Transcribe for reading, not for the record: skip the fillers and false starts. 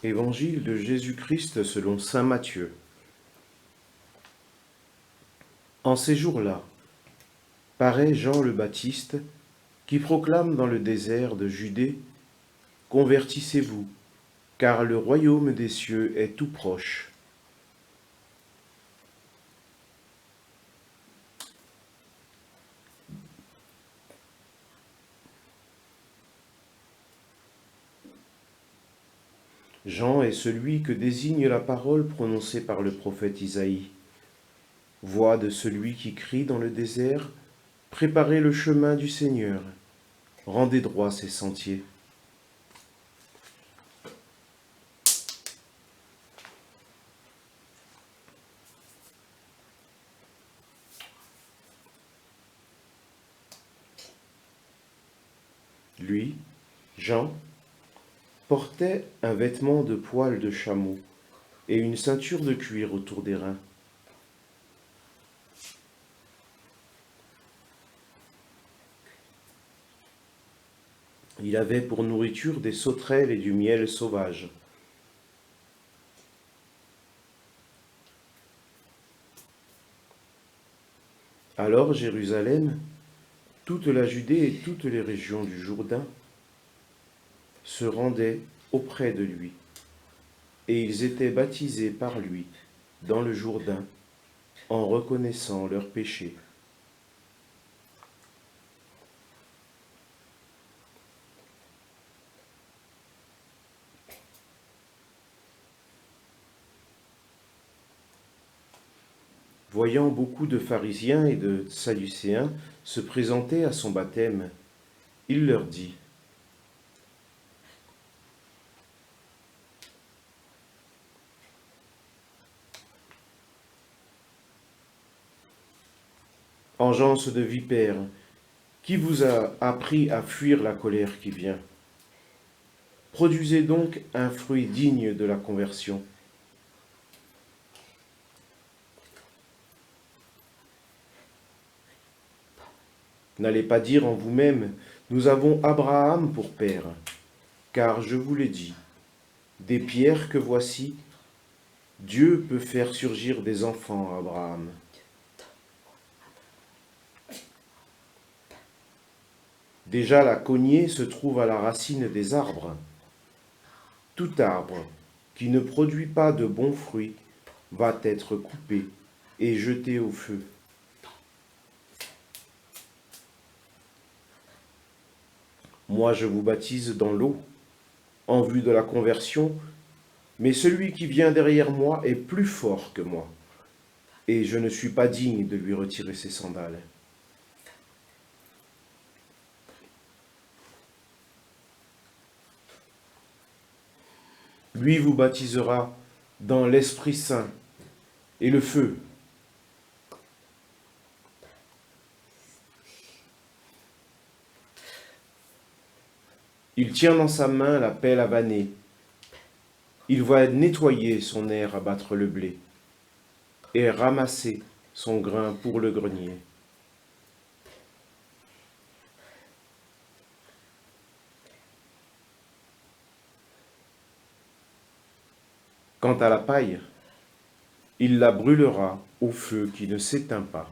Évangile de Jésus-Christ selon saint Matthieu. En ces jours-là, paraît Jean le Baptiste, qui proclame dans le désert de Judée, « Convertissez-vous, car le royaume des cieux est tout proche. » Jean est celui que désigne la parole prononcée par le prophète Isaïe. Voix de celui qui crie dans le désert, « Préparez le chemin du Seigneur, rendez droit ses sentiers. » Lui, Jean, portait un vêtement de poil de chameau et une ceinture de cuir autour des reins. Il avait pour nourriture des sauterelles et du miel sauvage. Alors Jérusalem, toute la Judée et toutes les régions du Jourdain se rendaient auprès de lui, et ils étaient baptisés par lui dans le Jourdain en reconnaissant leurs péchés. Voyant beaucoup de pharisiens et de sadducéens se présenter à son baptême, il leur dit : « Engeance de vipères, qui vous a appris à fuir la colère qui vient ? Produisez donc un fruit digne de la conversion. » N'allez pas dire en vous-même, nous avons Abraham pour père, car je vous l'ai dit, des pierres que voici, Dieu peut faire surgir des enfants à Abraham. Déjà la cognée se trouve à la racine des arbres. Tout arbre qui ne produit pas de bons fruits va être coupé et jeté au feu. Moi, je vous baptise dans l'eau, en vue de la conversion, mais celui qui vient derrière moi est plus fort que moi, et je ne suis pas digne de lui retirer ses sandales. Lui vous baptisera dans l'Esprit Saint et le feu. Il tient dans sa main la pelle à vanner. Il va nettoyer son aire à battre le blé et ramasser son grain pour le grenier. Quant à la paille, il la brûlera au feu qui ne s'éteint pas.